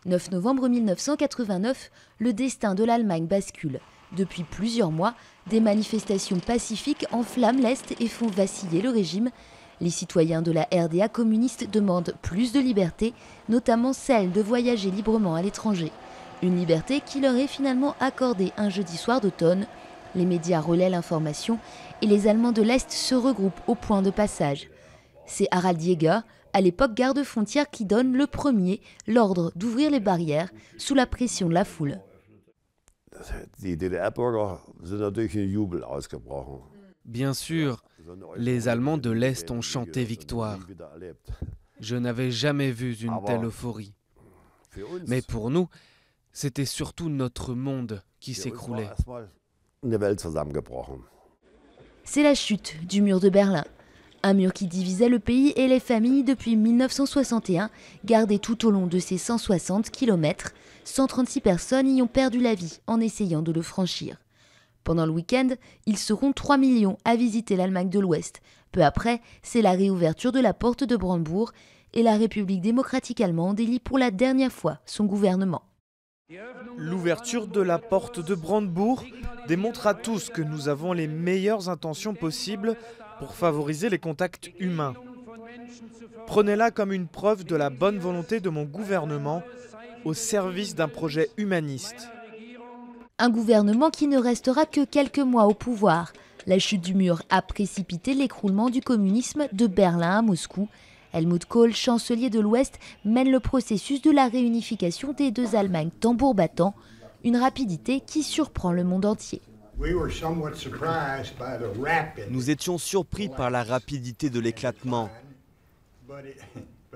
9 novembre 1989, le destin de l'Allemagne bascule. Depuis plusieurs mois, des manifestations pacifiques enflamment l'Est et font vaciller le régime. Les citoyens de la RDA communiste demandent plus de liberté, notamment celle de voyager librement à l'étranger. Une liberté qui leur est finalement accordée un jeudi soir d'automne. Les médias relaient l'information et les Allemands de l'Est se regroupent au point de passage. C'est Harald Jäger, à l'époque garde-frontière, qui donne le premier l'ordre d'ouvrir les barrières sous la pression de la foule. Bien sûr, les Allemands de l'Est ont chanté victoire. Je n'avais jamais vu une telle euphorie. Mais pour nous, c'était surtout notre monde qui s'écroulait. C'est la chute du mur de Berlin. Un mur qui divisait le pays et les familles depuis 1961, gardé tout au long de ses 160 km. 136 personnes y ont perdu la vie en essayant de le franchir. Pendant le week-end, ils seront 3 millions à visiter l'Allemagne de l'Ouest. Peu après, c'est la réouverture de la porte de Brandebourg et la République démocratique allemande élit pour la dernière fois son gouvernement. L'ouverture de la porte de Brandebourg démontre à tous que nous avons les meilleures intentions possibles pour favoriser les contacts humains. Prenez-la comme une preuve de la bonne volonté de mon gouvernement au service d'un projet humaniste. Un gouvernement qui ne restera que quelques mois au pouvoir. La chute du mur a précipité l'écroulement du communisme de Berlin à Moscou. Helmut Kohl, chancelier de l'Ouest, mène le processus de la réunification des deux Allemagnes tambour battant, une rapidité qui surprend le monde entier. Nous étions surpris par la rapidité de l'éclatement.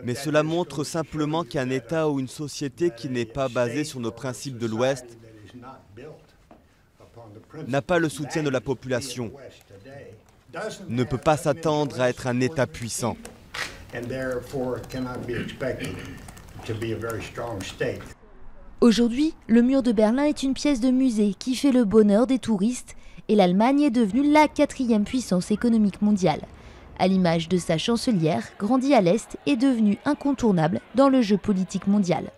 Mais cela montre simplement qu'un État ou une société qui n'est pas basée sur nos principes de l'Ouest n'a pas le soutien de la population, ne peut pas s'attendre à être un État puissant. Aujourd'hui, le mur de Berlin est une pièce de musée qui fait le bonheur des touristes et l'Allemagne est devenue la 4e puissance économique mondiale. À l'image de sa chancelière, grandie à l'Est, est devenue incontournable dans le jeu politique mondial.